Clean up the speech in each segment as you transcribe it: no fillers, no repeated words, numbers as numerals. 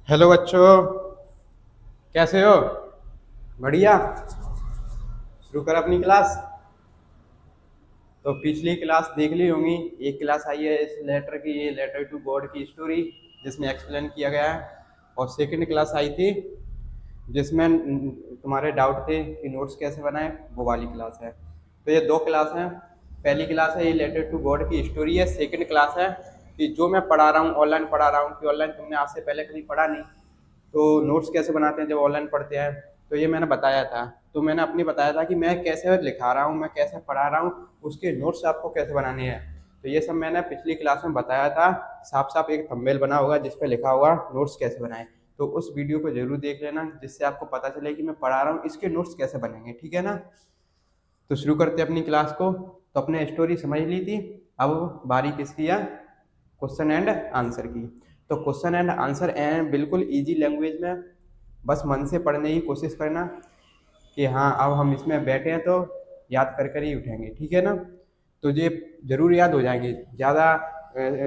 Hello बच्चों, कैसे हो? बढ़िया। शुरू कर अपनी क्लास। तो पिछली क्लास देख ली होंगी। एक क्लास आई है इस लेटर की, ये लेटर टू गॉड की स्टोरी जिसमें एक्सप्लेन किया गया है। और सेकंड क्लास आई थी जिसमें तुम्हारे डाउट थे कि नोट्स कैसे बनाएं, वो वाली क्लास है। तो ये दो क्लास हैं। पहली क्लास है ये लेटर टू गॉड की स्टोरी है। सेकंड क्लास है कि जो मैं पढ़ा रहा हूँ ऑनलाइन पढ़ा रहा हूँ कि ऑनलाइन तुमने आज से पहले कभी पढ़ा नहीं, तो नोट्स कैसे बनाते हैं जब ऑनलाइन पढ़ते हैं। तो ये मैंने बताया था। तो मैंने अपनी बताया था कि मैं कैसे लिखा रहा हूँ, मैं कैसे पढ़ा रहा हूँ, उसके नोट्स आपको कैसे बनाने हैं। तो ये सब मैंने पिछली क्लास में बताया था। साफ साफ एक थंबनेल बना होगा जिस पे लिखा होगा नोट्स कैसे बनाएं। तो उस वीडियो को जरूर देख लेना जिससे आपको पता चले कि मैं पढ़ा रहा हूँ, इसके नोट्स कैसे बनेंगे। ठीक है ना? तो शुरू करते अपनी क्लास को। तो अपने स्टोरी समझ ली थी। अब बारी किसकी है? क्वेश्चन एंड आंसर की। तो क्वेश्चन एंड आंसर एंड बिल्कुल इजी लैंग्वेज में, बस मन से पढ़ने की कोशिश करना कि हाँ अब हम इसमें बैठे हैं तो याद कर कर ही उठेंगे। ठीक है ना? तो ये जरूर याद हो जाएंगे। ज़्यादा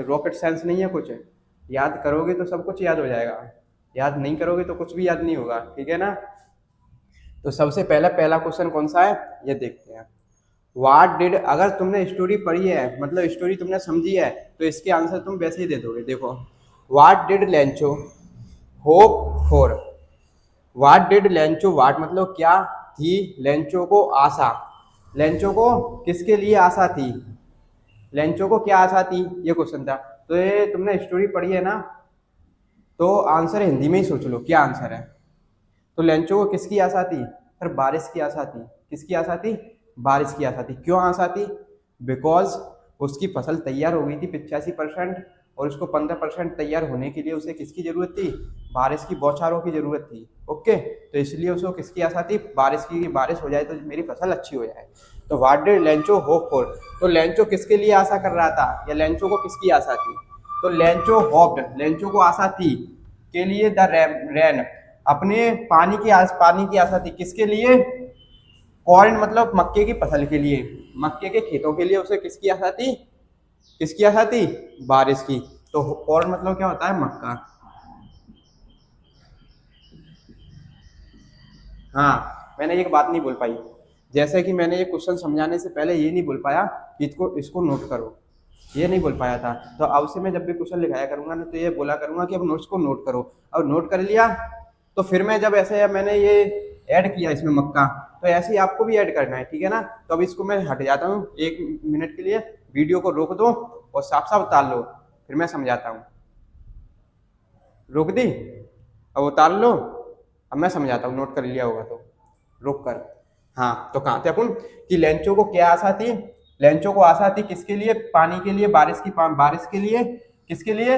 रॉकेट साइंस नहीं है कुछ। याद करोगे तो सब कुछ याद हो जाएगा, याद नहीं करोगे तो कुछ भी याद नहीं होगा। ठीक है ना? तो सबसे पहला पहला क्वेश्चन कौन सा है ये देखते हैं। वाट डिड, अगर तुमने स्टोरी पढ़ी है मतलब स्टोरी तुमने समझी है तो इसके आंसर तुम वैसे ही दे दोगे। देखो, what did Lencho hope for. What did Lencho, what मतलब क्या थी, लेंचो को आशा। लेंचो को किसके लिए आशा थी? लेंचो को क्या आशा थी, ये क्वेश्चन था। तो ये तुमने स्टोरी पढ़ी है ना, तो आंसर हिंदी में ही सोच लो क्या आंसर है। तो लेंचो को किसकी आशा थी? सर बारिश की आशा थी। किसकी आशा थी? बारिश की आशा थी। क्यों आशा थी? बिकॉज उसकी फसल तैयार हो गई थी 85%, और उसको 15% तैयार होने के लिए उसे किसकी जरूरत थी? बारिश की बौछारों की जरूरत थी। ओके, तो इसलिए उसको किसकी आशा थी? बारिश की। बारिश हो जाए तो मेरी फसल अच्छी हो जाए। तो what did Lencho hope for. तो लेंचो किसके लिए आशा कर रहा था, या लेंचो को किसकी आशा थी? तो लेंचो होप्ड, लेंचो को आशा थी के लिए द रेन, अपने पानी की आशा थी। किसके लिए? कॉर्न मतलब मक्के की फसल के लिए, मक्के के खेतों के लिए उसे किसकी आशा थी? किसकी आशा थी? बारिश की। तो कॉर्न मतलब क्या होता है? मक्का। हाँ, मैंने एक बात नहीं बोल पाई। जैसे कि मैंने ये क्वेश्चन समझाने से पहले ये नहीं बोल पाया कि इसको इसको नोट करो, ये नहीं बोल पाया था। तो अब से मैं जब भी क्वेश्चन लिखाया करूंगा ना तो ये बोला करूंगा कि अब नोट्स को नोट करो। अब नोट कर लिया तो फिर मैं जब ऐसे मैंने ये ऐड किया इसमें मक्का, तो ऐसे ही आपको भी ऐड करना है। ठीक है ना? तो अब इसको मैं हट जाता हूँ 1 मिनट के लिए, वीडियो को रोक दो और साफ साफ उतार लो, फिर मैं समझाता हूँ। रोक दी? अब उतार लो, अब मैं समझाता हूँ। नोट कर लिया होगा तो रोक कर। हाँ, तो कहाँ थे अपन कि लेंचो को क्या आशा थी? लेंचो को आशा थी किसके लिए? पानी के लिए, बारिश के लिए। किसके लिए?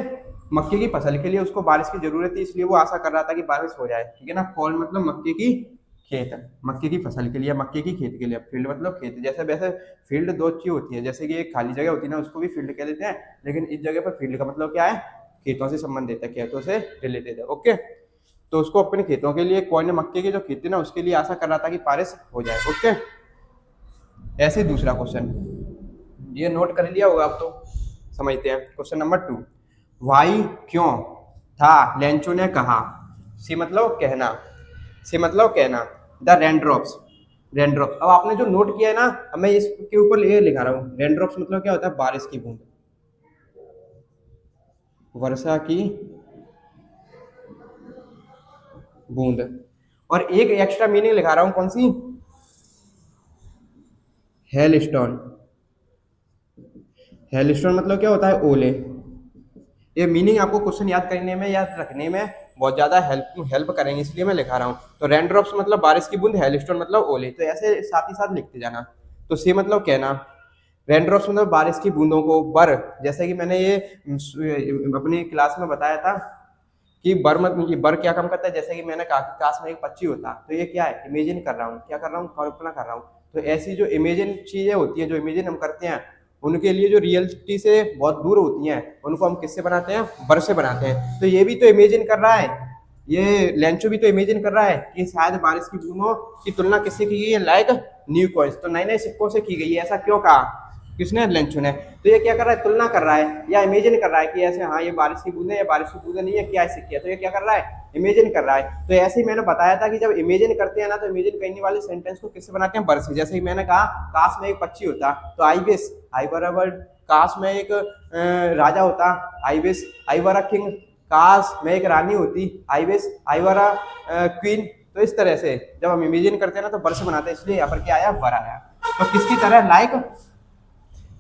मक्के की फसल के लिए उसको बारिश की जरूरत थी, इसलिए वो आशा कर रहा था कि बारिश हो जाए। ठीक है ना? कॉल मतलब मक्के की खेत, मक्के की फसल के लिए, मक्के की खेत के लिए। फील्ड मतलब खेत। जैसे वैसे फील्ड दो चीज होती है, जैसे कि एक खाली जगह होती है ना उसको भी फील्ड कह देते हैं, लेकिन इस जगह पर फील्ड का मतलब क्या है? खेतों से संबंधित है, खेतों से रिलेटेड है। ओके, तो उसको अपने खेतों के लिए, कौन मक्के की जो खेती ना उसके लिए आशा कर रहा था कि बारिश हो जाए। ओके, ऐसे दूसरा क्वेश्चन ये नोट कर लिया होगा आप तो। समझते हैं क्वेश्चन नंबर 2। वाई क्यों था लेंचो ने कहा। सी मतलब कहना, सी मतलब कहना। The raindrops, raindrop. अब आपने जो नोट किया है ना, अब मैं इसके ऊपर ये लिखा रहा हूँ। रेनड्रॉप्स मतलब क्या होता है? बारिश की बूंद, वर्षा की बूंद। और एक एक्स्ट्रा मीनिंग लिखा रहा हूँ, कौन सी? हेलस्टोन। हेलस्टोन मतलब क्या होता है? ओले। ये मीनिंग आपको क्वेश्चन याद करने में, याद रखने में बहुत ज्यादा हेल्प करेंगे, इसलिए मैं लिखा रहा हूँ। तो रेनड्रॉप्स मतलब बारिश की बूंद, हेलस्टोन मतलब ओले, तो ऐसे साथ ही साथ लिखते जाना। तो सी मतलब कहना, रेनड्रॉप्स मतलब बारिश की बूंदों को। बर, जैसे कि मैंने ये अपनी क्लास में बताया था कि बर मतलब ये बर क्या काम करता है। जैसे कि मैंने कहा कि काश में एक पक्षी होता, तो ये क्या है? इमेजिन कर रहा हूँ। क्या कर रहा हूँ? कल्पना कर रहा हूँ। तो ऐसी जो इमेजिन चीजें होती हैं, जो इमेजिन हम करते हैं, उनके लिए जो रियलिटी से बहुत दूर होती हैं, उनको हम किससे बनाते हैं? बर से बनाते हैं। तो ये भी तो इमेजिन कर रहा है, ये लेंचो भी तो इमेजिन कर रहा है कि शायद बारिश की बूंदों की तुलना किससे की गई है? लाइक न्यू कॉइन्स, तो नए नए सिक्कों से की गई है। ऐसा क्यों कहा? किसने? लेंचो ने। तो ये क्या कर रहा है? तुलना कर रहा है या इमेजिन कर रहा है कि ऐसे हाँ ये बारिश की बूंदे या बारिश की बूंदे नहीं है, क्या ऐसे किया। तो ये क्या कर रहा है? इमेजिन कर रहा है। तो ऐसे ही मैंने बताया था कि जब इमेजिन करते हैं ना, तो इमेजिन करने वाले सेंटेंस को किससे बनाते हैं? वर्ड से। जैसे ही मैंने कहा काश में एक पक्षी होता, तो I wish, I were a bird. काश में एक राजा होता, I wish I were a king. काश में एक रानी होती, I wish I were a queen. तो इस तरह से जब हम इमेजिन करते हैं ना, तो वर्ड से बनाते हैं, इसलिए यहाँ पर क्या आया? वर आया। तो किसकी तरह? लाइक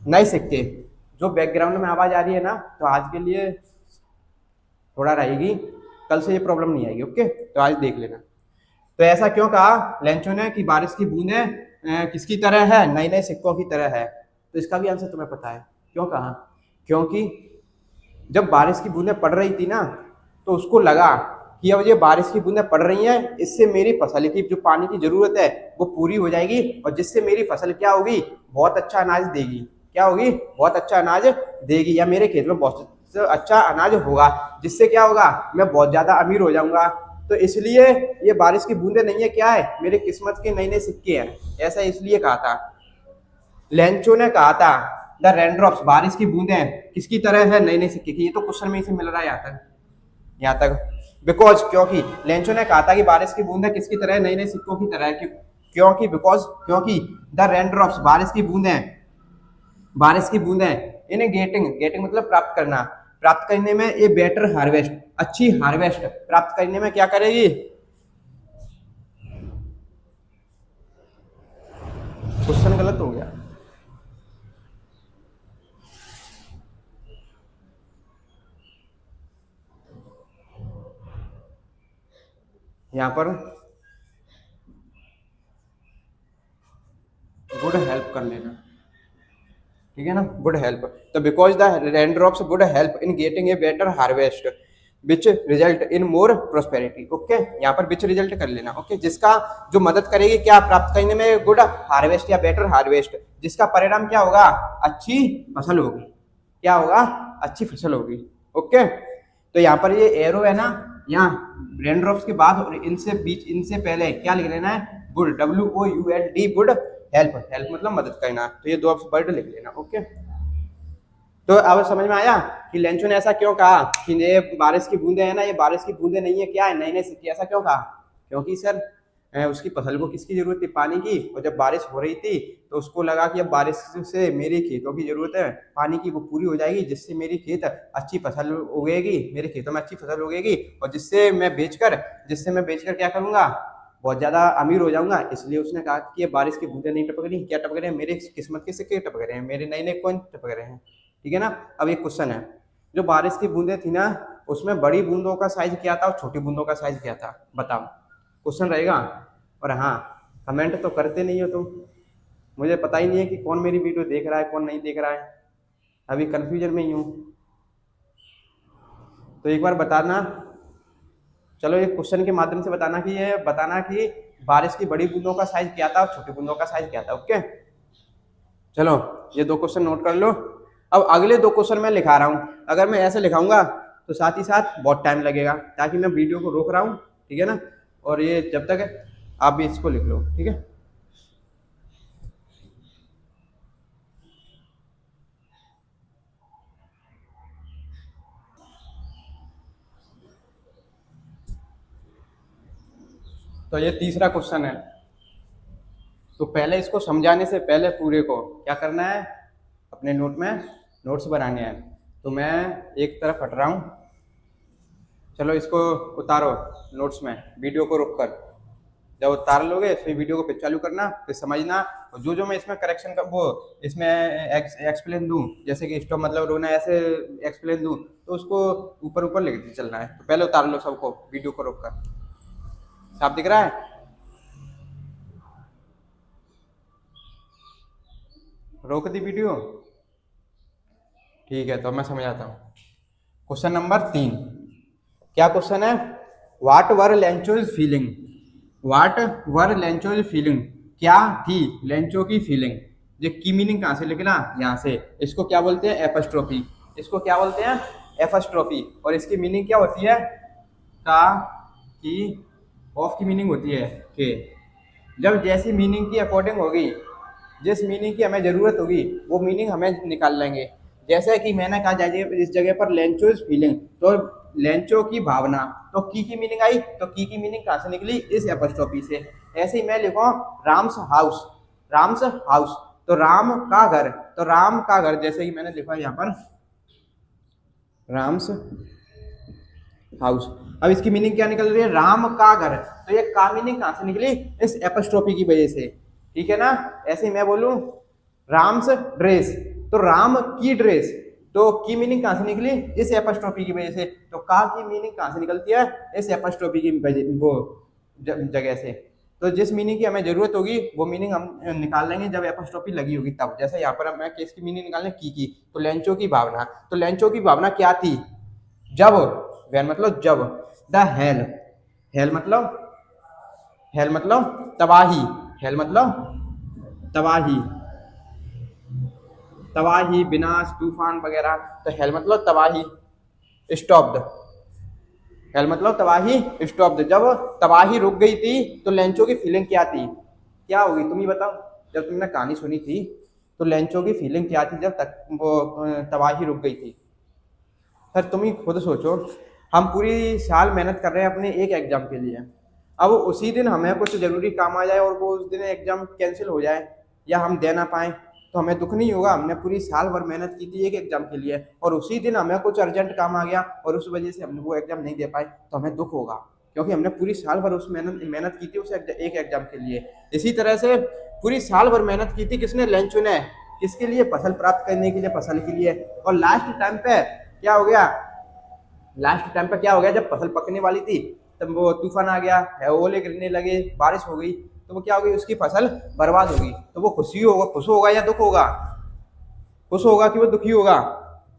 नए सिक्के। जो बैकग्राउंड में आवाज आ रही है ना, तो आज के लिए थोड़ा रहेगी, कल से ये प्रॉब्लम नहीं आएगी। ओके, तो आज देख लेना। तो ऐसा क्यों कहा लेंचो ने कि बारिश की बूंदें किसकी तरह है? नए नए सिक्कों की तरह है। तो इसका भी आंसर तुम्हें पता है। क्यों कहा? क्योंकि जब बारिश की बूंदें पड़ रही थी ना, तो उसको लगा कि अब ये बारिश की बूंदें पड़ रही हैं, इससे मेरी फसल की जो पानी की जरूरत है वो पूरी हो जाएगी, और जिससे मेरी फसल क्या होगी? बहुत अच्छा अनाज देगी। क्या होगी? बहुत अच्छा अनाज देगी, या मेरे खेत में बहुत अच्छा अनाज होगा, जिससे क्या होगा? मैं बहुत ज्यादा अमीर हो जाऊंगा। तो इसलिए ये बारिश की बूंदें नहीं है, क्या है? मेरे किस्मत के नए नए सिक्के हैं। ऐसा इसलिए कहा था। लेंचो ने कहा था द रेनड्रॉप्स, बारिश की बूंदें किसकी तरह है? नए नए सिक्के की। ये तो क्वेश्चन में से मिल रहा है यहाँ तक। बिकॉज, क्योंकि लेंचो ने कहा था कि बारिश की बूंदें किसकी तरह है? नए नए सिक्कों की तरह है। क्योंकि बिकॉज, क्योंकि द रेनड्रॉप्स, बारिश की बूंदें, बारिश की बूंदें इन्हें गेटिंग, गेटिंग मतलब प्राप्त करना, प्राप्त करने में ये बेटर हार्वेस्ट, अच्छी हार्वेस्ट प्राप्त करने में क्या करेगी? क्वेश्चन गलत हो गया। यहाँ पर गुड हेल्प कर लेना, ठीक है ना? Good help. तो because the rain drops good help in getting a better harvest which result in more prosperity. Okay, यहाँ पर विच रिजल्ट कर लेना। ओके, जिसका जो मदद करेगी क्या प्राप्त करने में? गुड हार्वेस्ट या बेटर हार्वेस्ट, जिसका परिणाम क्या होगा? अच्छी फसल होगी। क्या होगा? अच्छी फसल होगी। ओके, तो यहाँ पर ये एरो है ना, यहाँ रेन ड्रॉप्स के बाद और इनसे बीच, इनसे पहले क्या लिख लेना है? Good, WOULD, good help. Help मतलब मदद करना। तो ये दो वर्ड लिख लेना। ओके, तो अब समझ में आया कि लेंचो ने ऐसा क्यों कहा कि ये बारिश की बूंदे हैं ना, ये बारिश की बूंदे नहीं है, क्या है? नए नए सिक्के। ऐसा क्यों कहा? क्योंकि सर उसकी फसल को किसकी जरूरत थी? पानी की। और जब बारिश हो रही थी, तो उसको लगा कि अब बारिश से मेरे खेतों की जरूरत है पानी की, वो पूरी हो जाएगी, जिससे मेरी खेत अच्छी फसल उगेगी, मेरे खेतों में अच्छी फसल उगेगी, और जिससे मैं बेचकर क्या करूंगा? बहुत ज्यादा अमीर हो जाऊंगा। इसलिए उसने कहा कि ये बारिश की बूंदे नहीं टपक रही, क्या टपक रहे हैं? मेरे किस्मत के सिक्के टपक रहे हैं, मेरे नए नए कॉइन टपक रहे हैं। ठीक है ना? अब एक क्वेश्चन है, जो बारिश की बूंदें थी ना, उसमें बड़ी बूंदों का साइज क्या था और छोटी बूंदों का साइज क्या था? बताओ, क्वेश्चन रहेगा। और हाँ, कमेंट तो करते नहीं हो तुम, मुझे पता ही नहीं है कि कौन मेरी वीडियो देख रहा है कौन नहीं देख रहा है, अभी कंफ्यूजन में ही हूँ। तो एक बार बताना, चलो एक क्वेश्चन के माध्यम से बताना कि ये बताना कि बारिश की बड़ी बूंदों का साइज क्या था और छोटी बूंदों का साइज क्या था। ओके, चलो ये दो क्वेश्चन नोट कर लो। अब अगले दो क्वेश्चन मैं लिखा रहा हूँ, अगर मैं ऐसे लिखाऊंगा तो साथ ही साथ बहुत टाइम लगेगा, ताकि मैं वीडियो को रोक रहा हूँ, ठीक है ना? और ये जब तक आप भी इसको लिख लो, ठीक है? तो ये तीसरा क्वेश्चन है। तो पहले इसको समझाने से पहले पूरे को क्या करना है? अपने नोट में नोट्स बनाने हैं। तो मैं एक तरफ हट रहा हूँ, चलो इसको उतारो नोट्स में, वीडियो को रोक कर। जब उतार लोगे फिर वीडियो को फिर चालू करना, फिर समझना, और जो जो मैं इसमें करेक्शन कर वो इसमें एक्सप्लेन दूं, जैसे कि स्टॉप मतलब रोना, ऐसे एक्सप्लेन दूं, तो उसको ऊपर ऊपर लेके चलना है। तो पहले उतार लो सबको, वीडियो को रोक कर। साफ दिख रहा है? रोक दी वीडियो? ठीक है, तो मैं समझाता हूँ। क्वेश्चन नंबर 3, क्या क्वेश्चन है? वाट वर लेंचोज फीलिंग, वाट वर लेंचोज फीलिंग, क्या थी लेंचो की फीलिंग? ये की मीनिंग कहाँ से लिखना? यहाँ से। इसको क्या बोलते हैं? एपस्ट्रोफी। इसको क्या बोलते हैं? एपस्ट्रोफी। और इसकी मीनिंग क्या होती है? का, की, ऑफ की मीनिंग होती है के। जब जैसी मीनिंग की अकॉर्डिंग होगी, जिस मीनिंग की हमें जरूरत होगी वो मीनिंग हमें निकाल लेंगे। जैसे कि मैंने कहा जाए इस जगह पर लेंचो इज फीलिंग, तो लेंचो की भावना, तो की मीनिंग आई, तो की मीनिंग कहाँ से निकली, इस एपोस्ट्रोफी से। ऐसे ही मैं लिखूं राम्स हाउस, राम्स हाउस, तो राम का घर, तो राम का घर, जैसे ही मैंने लिखा यहाँ पर राम्स हाउस। अब इसकी मीनिंग क्या निकल रही है, राम का घर, तो ये का मीनिंग कहां से निकली, इस एपोस्ट्रोफी की वजह से, ठीक है ना। ऐसे ही मैं बोलूं राम्स ड्रेस, तो राम की ड्रेस, तो की मीनिंग कहां से निकली, इस एपोस्ट्रोफी की वजह से। तो का की मीनिंग कहां से निकलती है, इस एपोस्ट्रोफी की वो जगह से। तो जिस मीनिंग की हमें जरूरत होगी वो मीनिंग हम निकाल लेंगे जब एपोस्ट्रोफी लगी होगी तब। जैसे यहाँ पर मैं केस की मीनिंग निकालने की, तो लेंचो की भावना, तो लेंचो की भावना क्या थी, जब, वैन मतलब जब, द हेल, हेल मतलब, हेल मतलब तबाही, हेल मतलब तबाही, तबाही विनाश तूफान वगैरह, तो हेल मतलब तबाही, स्टॉप्ड, हेल मतलब तबाही स्टॉप्ड, जब तबाही रुक गई थी तो लेंचो की फीलिंग क्या थी, क्या होगी तुम ही बताओ। जब तुमने कहानी सुनी थी तो लेंचो की फीलिंग क्या थी जब तक वो तबाही रुक गई थी। सर तुम ही खुद सोचो, हम पूरी साल मेहनत कर रहे हैं अपने एक एग्जाम के लिए, अब उसी दिन हमें कुछ जरूरी काम आ जाए और वो उस दिन एग्जाम कैंसिल हो जाए या हम दे ना पाए, तो हमें दुख नहीं होगा, हमने पूरी साल भर मेहनत की थी एक एग्जाम के लिए और उसी दिन हमें कुछ अर्जेंट काम आ गया और उस वजह से हमने वो एग्जाम नहीं दे पाए, तो हमें दुख होगा, क्योंकि हमने पूरी साल भर उस मेहनत की थी उस एक एग्जाम के लिए। इसी तरह से पूरी साल भर मेहनत की थी किसने, लेंचो ने, किसके लिए, फसल प्राप्त करने के लिए, फसल के लिए, और लास्ट टाइम पे क्या हो गया, लास्ट टाइम पे क्या हो गया, जब फसल पकने वाली थी तब वो तूफान आ गया, ओले गिरने लगे, बारिश हो गई, तो वो क्या हो गई, उसकी फसल बर्बाद हो गई, तो वो खुशी होगा, खुश होगा या दुख होगा, खुश होगा कि वो दुखी होगा,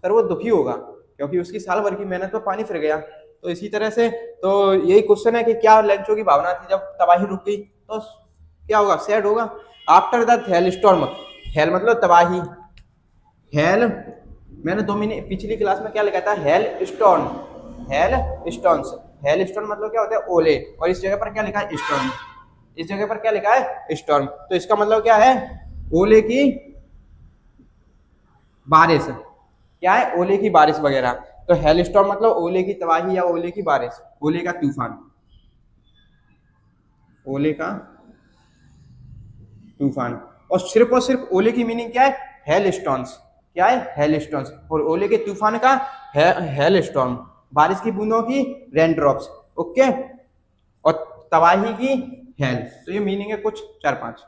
सर वो दुखी होगा, क्योंकि उसकी साल भर की मेहनत में पानी फिर गया। तो इसी तरह से तो यही क्वेश्चन है कि क्या लेंचो की भावना थी जब तबाही रुक गई, तो क्या होगा, सैड होगा। After the hell storm, hello मतलब तबाही, हेल, मैंने 2 महीने पिछली क्लास में क्या लिखा था, hello stone, hail stones, hello stone मतलब क्या होता है, ओले, और इस जगह पर क्या लिखा है, स्टॉर्म, इस जगह पर क्या लिखा है, स्टॉर्म, तो इसका मतलब क्या है, ओले की बारिश, क्या है, ओले की बारिश वगैरह। तो हेल स्टॉर्म मतलब ओले की तबाही या ओले की बारिश, ओले का तूफान, ओले का तूफान, और सिर्फ ओले की मीनिंग क्या है, हेल स्टॉर्म्स, क्या है, हेल स्टॉर्म्स, और ओले के तूफान का हेल स्टॉर्म, बारिश की बूंदों की रेन ड्रॉप्स, ओके, और तबाही की हेल, तो ये मीनिंग है कुछ 4-5।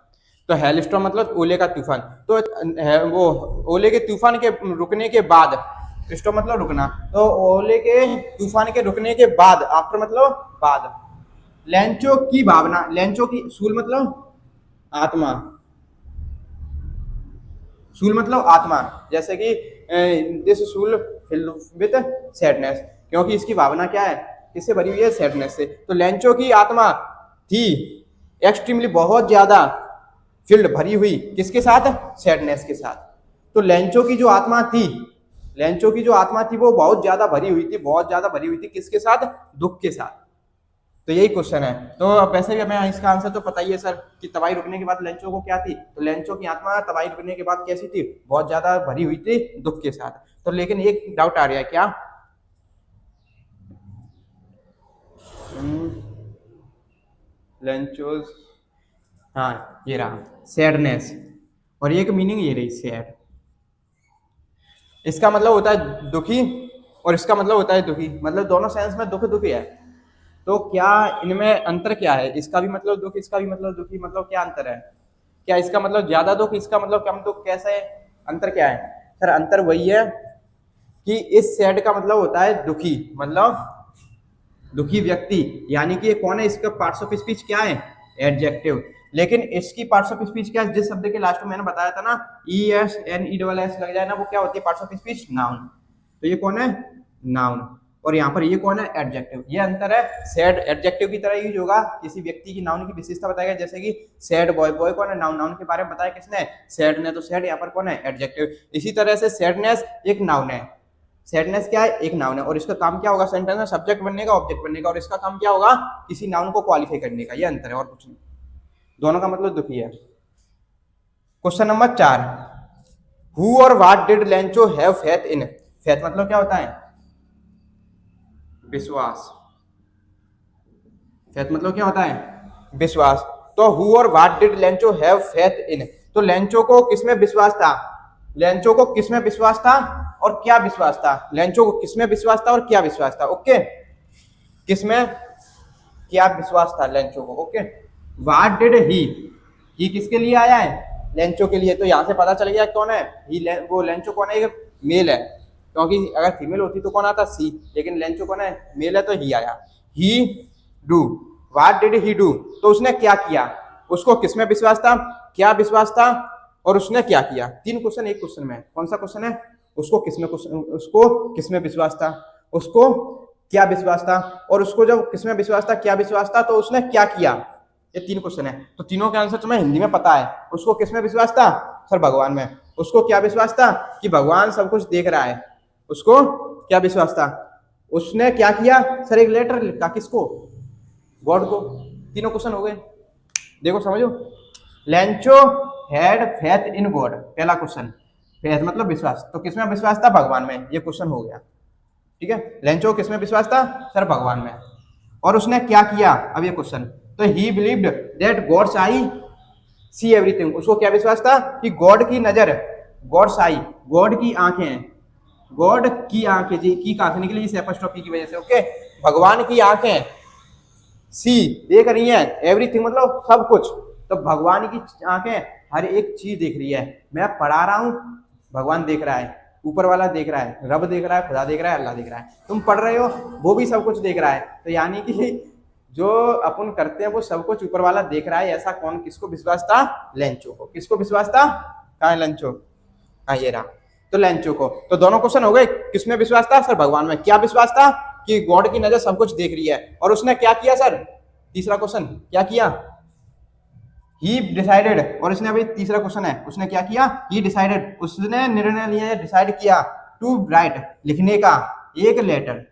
तो हेल स्टॉर्म मतलब ओले का तूफान, तो वो ओले के तूफान के रुकने के बाद, स्टॉर्म मतलब रुकना, तो ओले के तूफान के रुकने के बाद, आफ्टर मतलब बाद, लेंचो की भावना, लेंचो की, सूल मतलब आत्मा, सूल मतलब आत्मा, जैसे कि दिस सूल फिल्ड विद सैडनेस, क्योंकि इसकी भावना क्या है, किससे भरी हुई है, सैडनेस से। तो लेंचो की आत्मा थी एक्सट्रीमली बहुत ज्यादा फील्ड भरी हुई, किसके साथ, सैडनेस के साथ। तो लेंचो की जो आत्मा थी, लेंचो की जो आत्मा थी वो बहुत ज्यादा भरी हुई थी, बहुत ज्यादा भरी हुई थी, किसके साथ, दुख के साथ। तो यही क्वेश्चन है। तो वैसे भी हमें इसका आंसर तो पता ही है सर कि तबाही रुकने के बाद लेंचो को क्या थी, तो लेंचो की आत्मा तबाही रुकने के बाद कैसी थी, बहुत ज्यादा भरी हुई थी दुख के साथ। तो लेकिन एक डाउट आ रहा है, क्या, लेंचोज, हाँ ये रहा, सैडनेस, और एक मीनिंग ये रही, सैड, इसका मतलब होता है दुखी और इसका मतलब होता है दुखी, मतलब दोनों सेंस में दुख दुखी है। तो क्या इनमें अंतर क्या है, इसका भी मतलब दुख, इसका भी मतलब दुखी, मतलब क्या अंतर है, क्या इसका मतलब ज्यादा दुख, इसका मतलब कम दुख, कैसे अंतर क्या है। सर अंतर वही है कि इस सैड का मतलब होता है दुखी, मतलब दुखी व्यक्ति, यानी कि ये कौन है, इसका पार्ट्स ऑफ स्पीच क्या है, एडजेक्टिव। लेकिन इसकी पार्ट्स ऑफ स्पीच क्या है, जिस शब्द के लास्ट में मैंने बताया था ना, E S N E double S लग जाए ना, वो क्या होती है पार्ट्स ऑफ स्पीच, नाउन। तो ये कौन है, नाउन, और यहाँ पर ये कौन है, एडजेक्टिव। ये अंतर है, सैड एडजेक्टिव की तरह यूज होगा, किसी व्यक्ति की नाउन की विशेषता बताएगा, जैसे कि सैड बॉय, बॉय कौन है, नाउन, नाउन के बारे में बताया किसने, सैड ने, तो सैड यहाँ पर कौन है, एडजेक्टिव। इसी तरह से सैडनेस एक नाउन है, सैडनेस क्या है, एक नाउन है, और इसका काम क्या होगा सेंटेंस में, सब्जेक्ट बनने का, ऑब्जेक्ट बनने का, और इसका काम क्या होगा, किसी नाउन को क्वालिफाई करने का। ये अंतर है और कुछ नहीं, दोनों का मतलब दुखी है। क्वेश्चन नंबर 4, हु और what did Lencho have faith in. Faith मतलब क्या होता है? विश्वास। फेथ मतलब क्या होता है? विश्वास। तो हु और what did Lencho have faith in, तो लेंचो को किसमें विश्वास था? लेंचो को किसमें विश्वास था और क्या विश्वास था? लेंचो को किसमें विश्वास था और क्या विश्वास था? ओके, किसमें क्या विश्वास था लेंचो को? ओके, व्हाट डिड ही किसके लिए आया है? लेंचो के लिए। तो यहां से पता चल गया कौन है ही, वो लेंचो कौन है? एक मेल है, क्योंकि अगर फीमेल होती तो कौन आता? सी, लेकिन लेंचो कौन है? मेल है, तो ही आया। ही do, what did he do, तो उसने क्या किया? उसको किसमें विश्वास था, क्या विश्वास था और उसने क्या किया? 3 क्वेश्चन एक क्वेश्चन में। कौन सा क्वेश्चन है? उसको किसमें विश्वास था, उसको क्या विश्वास था, और उसको जब किसमें विश्वास था, क्या विश्वास था, तो उसने क्या किया? ये 3 क्वेश्चन है। तो तीनों के आंसर तुम्हें हिंदी में पता है। उसको किसमें विश्वास था? सर भगवान में। उसको क्या विश्वास था? कि भगवान सब कुछ देख रहा है। उसको क्या विश्वास था? उसने क्या किया? सर एक लेटर लिखा, किसको? गॉड को। तीनों क्वेश्चन हो गए। देखो समझो, Lencho had faith in God, पहला क्वेश्चन। फेथ मतलब विश्वास, तो किसमें विश्वास था? भगवान में। ये क्वेश्चन हो गया, ठीक है। लेंचो किसमें विश्वास था? सर भगवान में। और उसने क्या किया? अब ये क्वेश्चन, तो he believed that god's eye see everything, उसको क्या विश्वास था? कि गॉड की नजर, गॉड्स आई, गॉड की आंखें, गॉड की आंखें, जी की आंखें निकली इस एपोस्ट्रोफी की वजह से। ओके, भगवान की आंखें सी देख रही है, एवरीथिंग मतलब सब कुछ। तो भगवान की आंखें हर एक चीज देख रही है। मैं पढ़ा रहा हूं, भगवान देख रहा है, ऊपर वाला देख रहा है, रब देख रहा है, खुदा देख रहा है, अल्लाह देख रहा है। तुम पढ़ रहे हो, वो भी सब कुछ देख रहा है। तो यानी कि जो अपन करते हैं वो सब कुछ ऊपर वाला देख रहा है। ऐसा कौन, किसको विश्वास था? लेंचो को। किसको विश्वास था? कहाँ है लेंचो? हाँ ये रहा, तो लेंचो को। तो दोनों क्वेश्चन हो गए। किसमें विश्वास था? सर भगवान में। क्या विश्वास था? कि गॉड की नजर सब कुछ देख रही है। और उसने क्या किया सर? तीसरा क्वेश्चन क्या किया? ही डिसाइडेड। और इसने अभी तीसरा क्वेश्चन है, उसने क्या किया? ही डिसाइडेड, उसने निर्णय लिया, डिसाइड किया, टू राइट लिखने का एक लेटर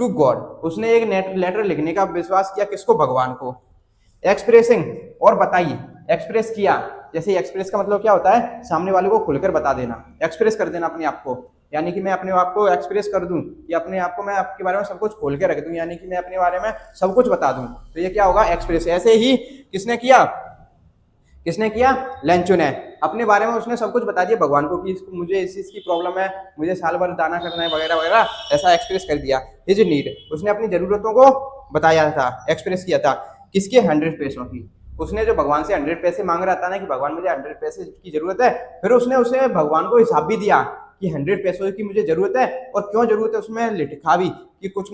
टू गॉड, उसने एक लेटर लिखने का विश्वास किया। किसको? भगवान को। एक्सप्रेसिंग, और बताइए, एक्सप्रेस किया। जैसे एक्सप्रेस का मतलब क्या होता है? सामने वाले को खुलकर बता देना, एक्सप्रेस कर देना अपने आप को। यानी कि मैं अपने आप को एक्सप्रेस कर दूं, कि अपने आप को मैं आपके बारे में सब कुछ खोल के रख दूं, यानी कि मैं अपने बारे में सब कुछ बता दूं। तो ये क्या होगा? एक्सप्रेस। ऐसे ही किसने किया? किसने किया? लेंचो ने। अपने बारे में उसने सब कुछ बता दिया भगवान को, कि मुझे इस चीज की प्रॉब्लम है, मुझे साल भर दाना करना है वगैरह वगैरह, ऐसा एक्सप्रेस कर दिया। हिज नीड, उसने अपनी जरूरतों को बताया था, एक्सप्रेस किया था। किसके? 100 पैसों की। उसने जो भगवान से 100 पैसे मांग रहा था ना, कि भगवान मुझे 100 पैसे की जरूरत है, फिर उसने उसे भगवान को हिसाब भी दिया कि 100 पैसों की मुझे जरूरत है, और क्यों जरूरत है उसमें लिखा भी, कि कुछ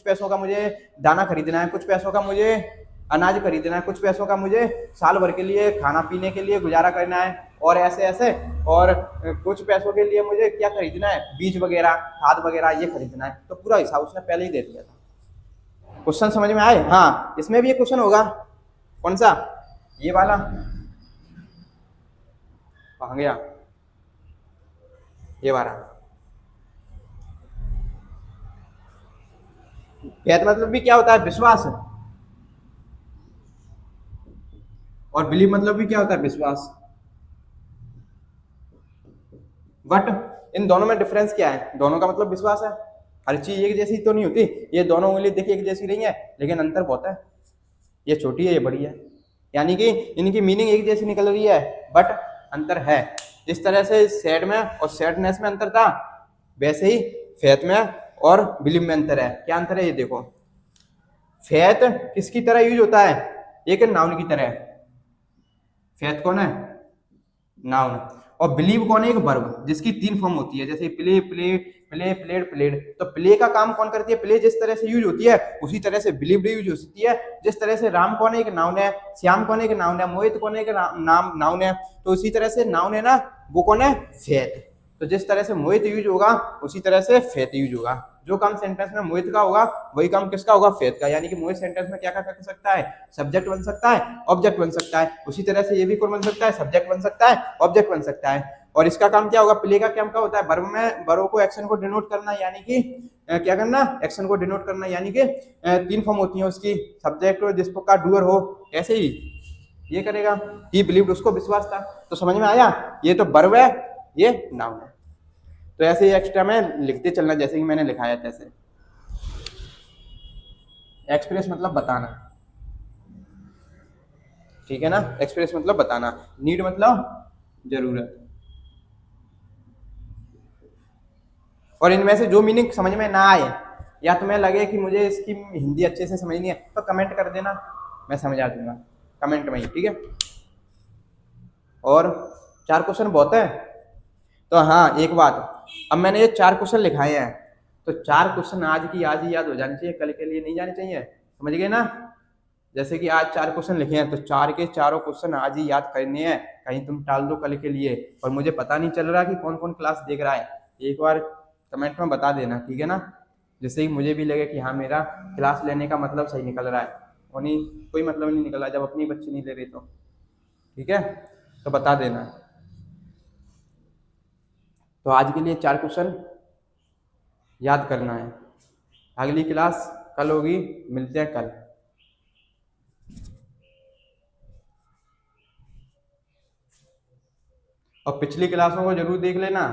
पैसों का मुझे दाना खरीदना है, कुछ पैसों का मुझे अनाज खरीदना है, कुछ पैसों का मुझे साल भर के लिए खाना पीने के लिए गुजारा करना है, और ऐसे ऐसे, और कुछ पैसों के लिए मुझे क्या खरीदना है? बीज वगैरह, खाद वगैरह, ये खरीदना है। तो पूरा हिसाब उसने पहले ही दे दिया था। क्वेश्चन समझ में आए? हाँ, इसमें भी ये क्वेश्चन होगा। कौन सा? ये वाला। कहाँ गया? ये वाला। फेथ मतलब भी क्या होता है? विश्वास। और बिलीव मतलब भी क्या होता है? विश्वास। बट इन दोनों में डिफरेंस क्या है? दोनों का मतलब विश्वास है। हर चीज एक जैसी तो नहीं होती। ये दोनों उंगली देखिए एक जैसी नहीं है, लेकिन अंतर बहुत है। ये छोटी है, ये बड़ी है, यानी कि इनकी मीनिंग एक जैसी निकल रही है, बट अंतर है। जिस तरह से सैड में और सैडनेस में अंतर था, वैसे ही फेथ में और बिलीव में अंतर है। क्या अंतर है? ये देखो, फेथ किसकी तरह यूज होता है? एक नाउन की तरह। फेथ कौन है? नाउन। और बिलीव कौन है? एक वर्ब, जिसकी 3 फॉर्म होती है, जैसे प्ले, प्लेड, प्लेड। तो प्ले का काम कौन करती है? प्ले जिस तरह से यूज होती है, उसी तरह से बिलीव यूज होती है। जिस तरह से राम कौन है? एक नाउन है। श्याम कौन है? एक नाउन है। मोहित कौन है? एक नाम नाउन है। तो उसी तरह से नाउन है ना, वो कौन है? फेथ। तो जिस तरह से मोहित यूज होगा, उसी तरह से फेथ यूज होगा। जो काम सेंटेंस में मोहित का होगा, वही काम किसका होगा? फेथ का। यानी कि मोहित सेंटेंस में क्या कर सकता है? सब्जेक्ट बन सकता है, ऑब्जेक्ट बन सकता है। उसी तरह से ये भी कौन बन सकता है? सब्जेक्ट बन सकता है, ऑब्जेक्ट बन सकता है। और इसका काम क्या होगा? प्ले का काम क्या होता है? वर्ब में वर्ब को, एक्शन को डिनोट करना, यानी कि क्या करना? एक्शन को डिनोट करना। यानी कि 3 फॉर्म होती है उसकी, सब्जेक्ट हो, जिसका डूअर हो, ऐसे ही ये करेगा, ही बिलीव्ड, उसको विश्वास था। तो समझ में आया, ये तो वर्ब है, ये नाउन है। तो ऐसे ही एक्स्ट्रा में लिखते चलना जैसे कि मैंने लिखाया तैसे। एक्सप्रेस मतलब बताना, ठीक है ना, एक्सप्रेस मतलब बताना, नीड मतलब जरूरत। और इनमें से जो मीनिंग समझ में ना आए या तुम्हें लगे कि मुझे इसकी हिंदी अच्छे से समझ नहीं है तो कमेंट कर देना, मैं समझा दूंगा कमेंट में ही, ठीक है। और 4 क्वेश्चन बहुत है। तो हाँ एक बात, अब मैंने ये 4 क्वेश्चन लिखाए हैं, तो 4 क्वेश्चन आज की आज ही याद हो जानी चाहिए, कल के लिए नहीं जाने चाहिए, समझ गए ना। जैसे कि आज 4 क्वेश्चन लिखे हैं तो 4 के चारों क्वेश्चन आज ही याद करने हैं, कहीं तुम टाल दो कल के लिए और मुझे पता नहीं चल रहा कि कौन कौन क्लास देख रहा है, एक बार कमेंट में बता देना, ठीक है ना, जिससे कि मुझे भी लगे कि हाँ मेरा क्लास लेने का मतलब सही निकल रहा है, और नहीं कोई मतलब नहीं निकल रहा जब अपनी बच्ची नहीं ले रही तो, ठीक है, तो बता देना। तो आज के लिए 4 क्वेश्चन याद करना है, अगली क्लास कल होगी, मिलते हैं कल। और पिछली क्लासों को जरूर देख लेना,